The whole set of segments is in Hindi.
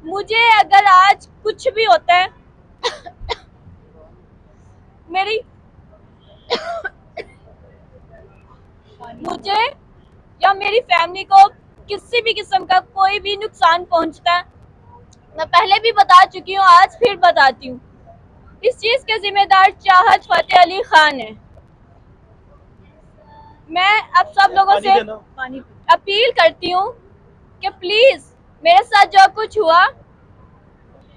मुझे अगर आज कुछ भी होता है, मेरी मुझे या मेरी फैमिली को किसी भी किस्म का कोई भी नुकसान पहुंचता है, मैं पहले भी बता चुकी हूँ, आज फिर बताती हूँ, इस चीज के जिम्मेदार चाहत फतेह अली खान है। मैं अब सब लोगों से अपील करती हूँ कि प्लीज मेरे साथ जो कुछ हुआ,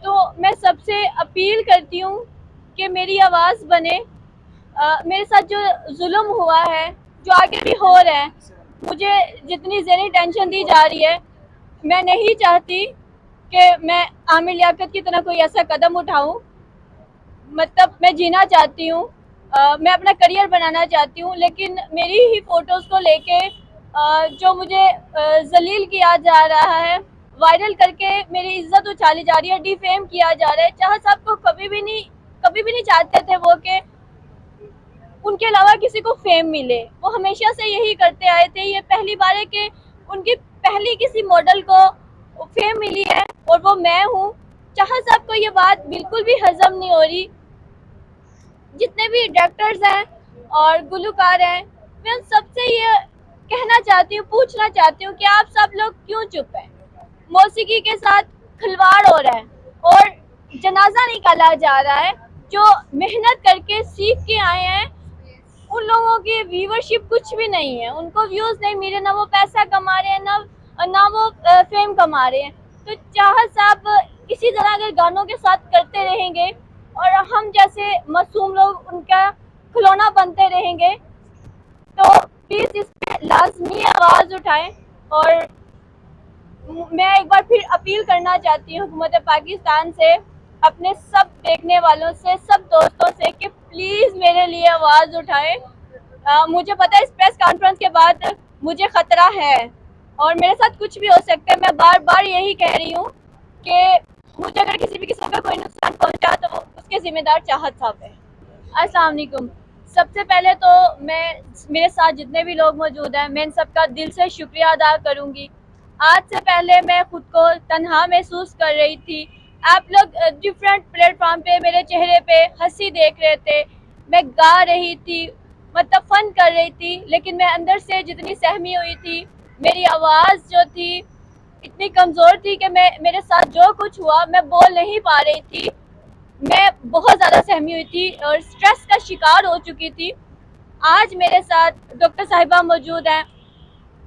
तो मैं सबसे अपील करती हूँ कि मेरी आवाज़ बने। मेरे साथ जो जुल्म हुआ है, जो आगे भी हो रहा है, मुझे जितनी ज़हनी टेंशन दी जा रही है, मैं नहीं चाहती कि मैं आमिर लियाकत की तरह कोई ऐसा कदम उठाऊं। मतलब मैं जीना चाहती हूँ, मैं अपना करियर बनाना चाहती हूँ, लेकिन मेरी ही फ़ोटोज़ को लेके जो मुझे जलील किया जा रहा है, वायरल करके मेरी इज्जत उछाली जा रही है, डिफेम किया जा रहा है। चाहत साहब को कभी भी नहीं चाहते थे वो कि उनके अलावा किसी को फेम मिले। वो हमेशा से यही करते आए थे। ये पहली बार है कि उनकी पहली किसी मॉडल को फेम मिली है और वो मैं हूँ। चाहत साहब को ये बात बिल्कुल भी हजम नहीं हो रही। जितने भी डायरेक्टर्स हैं और गुलकार हैं, मैं उन सबसे ये कहना चाहती हूँ, पूछना चाहती हूँ कि आप सब लोग क्यों चुप हैं। मौसीकी के साथ खिलवाड़ हो रहा है और जनाजा निकाला जा रहा है। जो मेहनत करके सीख के आए हैं, उन लोगों की व्यूवरशिप कुछ भी नहीं है, उनको व्यूज नहीं मिल रहे, ना वो पैसा कमा रहे हैं, ना वो फेम कमा रहे हैं। तो चाहत साहब इसी तरह अगर गानों के साथ करते रहेंगे और हम जैसे मासूम लोग उनका खिलौना बनते रहेंगे, तो प्लीज इस पे लाजमी आवाज उठाएं। और मैं एक बार फिर अपील करना चाहती हूँ हुकूमत पाकिस्तान से, अपने सब देखने वालों से, सब दोस्तों से, कि प्लीज मेरे लिए आवाज उठाएं। मुझे पता है इस प्रेस कॉन्फ्रेंस के बाद मुझे खतरा है और मेरे साथ कुछ भी हो सकता है। मैं बार बार यही कह रही हूँ कि मुझे अगर किसी भी किस्म का कोई नुकसान पहुंचा तो उसके जिम्मेदार चाहत साहब है। अस्सलाम वालेकुम। सबसे पहले तो मैं, मेरे साथ जितने भी लोग मौजूद हैं, मैं इन सबका दिल से शुक्रिया अदा करूंगी। आज से पहले मैं खुद को तन्हा महसूस कर रही थी। आप लोग डिफरेंट प्लेटफॉर्म पे मेरे चेहरे पे हंसी देख रहे थे, मैं गा रही थी, मतलब फन कर रही थी, लेकिन मैं अंदर से जितनी सहमी हुई थी, मेरी आवाज़ जो थी इतनी कमज़ोर थी कि मैं, मेरे साथ जो कुछ हुआ मैं बोल नहीं पा रही थी। मैं बहुत ज़्यादा सहमी हुई थी और स्ट्रेस का शिकार हो चुकी थी। आज मेरे साथ डॉक्टर साहिबा मौजूद हैं,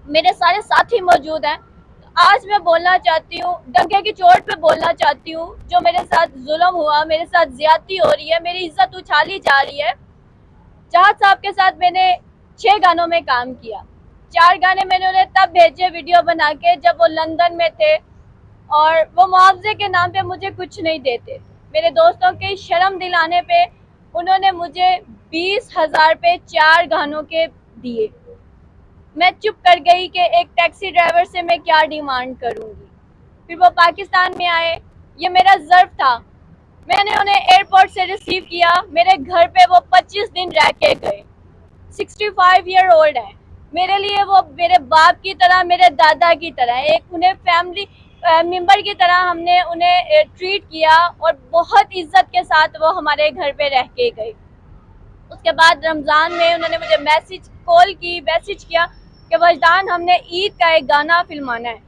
मेरे सारे साथी मौजूद हैं। आज मैं बोलना चाहती हूँ, डंके की चोट पे बोलना चाहती हूँ, जो मेरे साथ जुल्म हुआ, मेरे साथ ज्यादती हो रही है, मेरी इज्जत उछाली जा रही है। चाहत साहब के साथ मैंने 6 गानों में काम किया। 4 गाने मैंने उन्हें तब भेजे वीडियो बना के जब वो लंदन में थे और वो मुआवजे के नाम पे मुझे कुछ नहीं देते। मेरे दोस्तों के शर्म दिलाने पे उन्होंने मुझे 20,000 रुपये 4 गानों के दिए। मैं चुप कर गई कि एक टैक्सी ड्राइवर से मैं क्या डिमांड करूंगी। फिर वो पाकिस्तान में आए, ये मेरा ज़र्फ था। मैंने उन्हें एयरपोर्ट से रिसीव किया, मेरे घर पे वो 25 दिन रह के गए। 65 ईयर ओल्ड है। मेरे लिए वो मेरे बाप की तरह, मेरे दादा की तरह, एक उन्हें फैमिली मेंबर की तरह हमने उन्हें ट्रीट किया और बहुत इज्जत के साथ वो हमारे घर पे रह के गए। उसके बाद रमज़ान में उन्होंने मुझे मैसेज किया कि वजदान, हमने ईद का एक गाना फिल्माना है।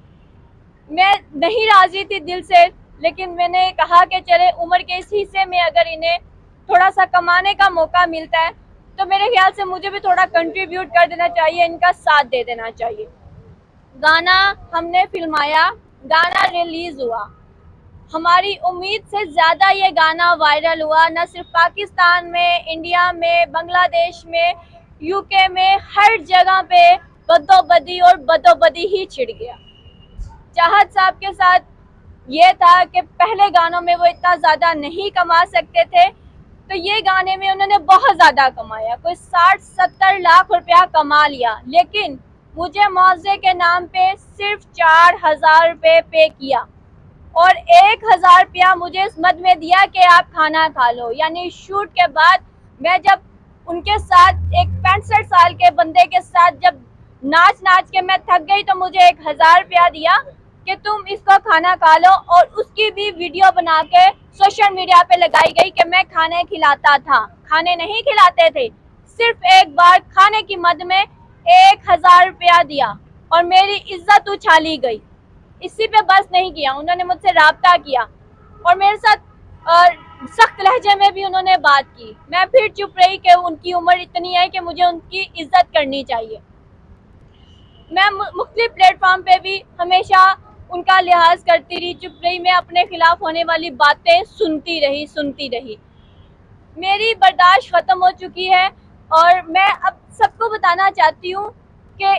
मैं नहीं राजी थी दिल से, लेकिन मैंने कहा कि चले उम्र के इस हिस्से में अगर इन्हें थोड़ा सा कमाने का मौका मिलता है तो मेरे ख्याल से मुझे भी थोड़ा कंट्रीब्यूट कर देना चाहिए, इनका साथ दे देना चाहिए। गाना हमने फिल्माया, गाना रिलीज हुआ। हमारी उम्मीद से ज़्यादा ये गाना वायरल हुआ, न सिर्फ पाकिस्तान में, इंडिया में, बांग्लादेश में, यूके में, हर जगह पे बदोबदी और बदोबदी ही छिड़ गया। चाहत साहब के साथ ये था कि पहले गानों में वो इतना ज़्यादा नहीं कमा सकते थे, तो ये गाने में उन्होंने बहुत ज़्यादा कमाया, कोई 60-70 लाख रुपया कमा लिया। लेकिन मुझे मुआवजे के नाम पे सिर्फ 4,000 रुपये पे किया और 1,000 रुपया मुझे इस मद में दिया कि आप खाना खा लो। यानी शूट के बाद मैं जब उनके साथ, एक 65 साल के बंदे के साथ जब नाच नाच के मैं थक गई, तो मुझे 1,000 रुपया दिया। कि तुम इसको खाना खा लो, और उसकी भी वीडियो बना के सोशल मीडिया पे लगाई गई कि मैं खाने खिलाता था। खाने नहीं खिलाते थे, सिर्फ एक बार खाने की मद में 1000 रुपया दिया और मेरी इज्जत उछाली गई। इसी पे बस नहीं किया, उन्होंने मुझसे राब्ता किया और मेरे साथ सख्त लहजे में भी उन्होंने बात की। मैं फिर चुप रही कि उनकी उम्र इतनी है कि मुझे उनकी इज्जत करनी चाहिए। मैं मुख्तलिफ प्लेटफॉर्म पे भी हमेशा उनका लिहाज करती रही, चुप रही, मैं अपने खिलाफ होने वाली बातें सुनती रही। मेरी बर्दाश्त ख़त्म हो चुकी है और मैं अब सबको बताना चाहती हूँ कि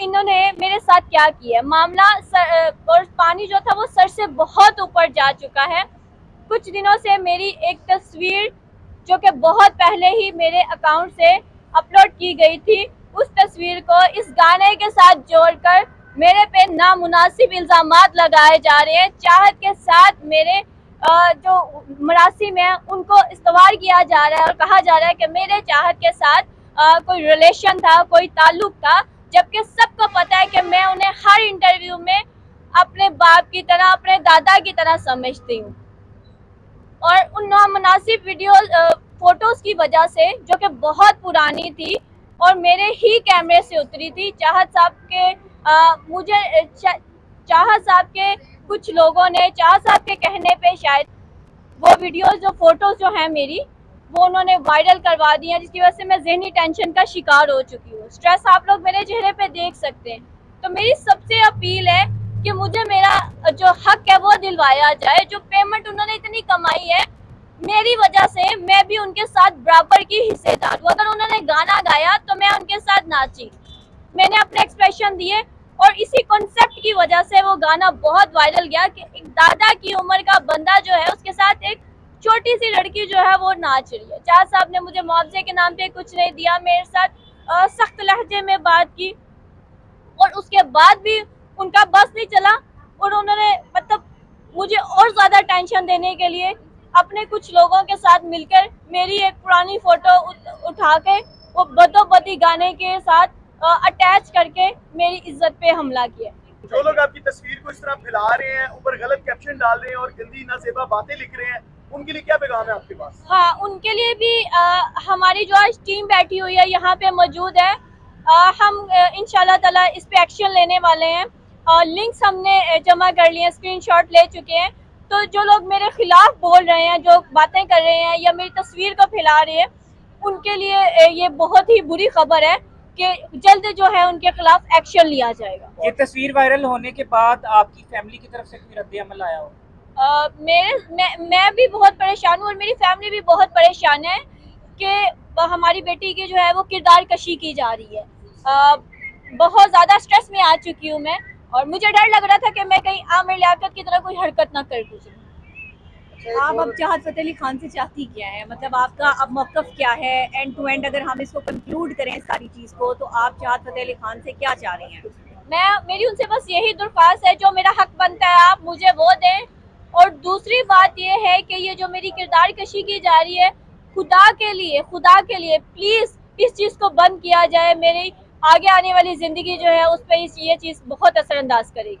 इन्होंने मेरे साथ क्या किया है। मामला और पानी जो था वो सर से बहुत ऊपर जा चुका है। कुछ दिनों से मेरी एक तस्वीर जो कि बहुत पहले ही मेरे अकाउंट से अपलोड की गई थी, उस तस्वीर को इस गाने के साथ जोड़कर मेरे पे नामुनासिब इल्ज़ामात लगाए जा रहे हैं। चाहत के साथ मेरे जो मरासिम है उनको इस्तेमाल किया जा रहा है और कहा जा रहा है कि मेरे चाहत के साथ कोई रिलेशन था, कोई ताल्लुक था, जबकि सबको पता है कि मैं उन्हें हर इंटरव्यू में अपने बाप की तरह, अपने दादा की तरह समझती हूँ। और उन नामुनासिब फोटोज की वजह से, जो कि बहुत पुरानी थी और मेरे ही कैमरे से उतरी थी, चाहत साहब के कुछ लोगों ने चाहत साहब के कहने पे शायद वो वीडियोस, जो फोटोज जो हैं मेरी, वो उन्होंने वायरल करवा दी हैं, जिसकी वजह से मैं ज़हनी टेंशन का शिकार हो चुकी हूँ। स्ट्रेस आप लोग मेरे चेहरे पे देख सकते हैं। तो मेरी सबसे अपील है कि मुझे मेरा जो हक है वो दिलवाया जाए। जो पेमेंट उन्होंने इतनी कमाई है, मेरी वजह से मैं भी उनके साथ बराबर की हिस्सेदार हूँ। अगर उन्होंने गाना गाया तो मैं उनके साथ नाची, मैंने अपने एक्सप्रेशन दिए, और इसी कॉन्सेप्ट की वजह से वो गाना बहुत वायरल गया कि एक दादा की उम्र का बंदा जो है उसके साथ एक छोटी सी लड़की जो है वो नाच रही है। चार साहब ने मुझे मुआवजे के नाम पे कुछ नहीं दिया, मेरे साथ सख्त लहजे में बात की, और उसके बाद भी उनका बस नहीं चला और उन्होंने मतलब मुझे और ज्यादा टेंशन देने के लिए अपने कुछ लोगों के साथ मिलकर मेरी एक पुरानी फोटो उठा के वो बदोबदी गाने के साथ अटैच करके मेरी इज्जत पे हमला किया। जो लोग आपकी तस्वीर को इस तरह फैला रहे हैं, ऊपर गलत कैप्शन डाल रहे हैं और गंदी नाजेबा बातें लिख रहे हैं, उनके लिए क्या पैगाम है आपके पास? हाँ, उनके लिए भी हमारी जो आज टीम बैठी हुई है यहाँ पे मौजूद है। हम इंशाल्लाह ताला इस पे एक्शन लेने वाले हैं और लिंक्स हमने जमा कर लिए हैं, स्क्रीनशॉट ले चुके हैं। तो जो लोग मेरे खिलाफ बोल रहे हैं, जो बातें कर रहे हैं या मेरी तस्वीर को फैला रहे हैं, उनके लिए ये बहुत ही बुरी खबर है कि जल्द जो है उनके खिलाफ एक्शन लिया जाएगा। ये तस्वीर वायरल होने के बाद आपकी फैमिली की तरफ से कोई रद्द अमल आया हो? मैं भी बहुत परेशान हूँ और मेरी फैमिली भी बहुत परेशान है कि हमारी बेटी की जो है वो किरदार कशी की जा रही है। बहुत ज़्यादा स्ट्रेस में आ चुकी हूँ मैं, और मुझे डर लग रहा था कि मैं कहीं आमिर लियाकत की तरह कोई हरकत ना कर दूँ। आप अब चाहत फ़तेह अली खान से चाहती क्या है, मतलब आपका अब मौक़िफ़ क्या है? एंड टू एंड अगर हम इसको कंक्लूड करें सारी चीज़ को, तो आप चाहत फ़तेह अली खान से क्या चाह रही हैं? मेरी उनसे बस यही दरख्वास्त है, जो मेरा हक बनता है आप मुझे वो दें। और दूसरी बात ये है कि ये जो मेरी किरदार कशी की जा रही है, खुदा के लिए प्लीज़ इस चीज़ को बंद किया जाए। मेरी आगे आने वाली ज़िंदगी जो है उस पर ये चीज़ बहुत असरअंदाज करेगी।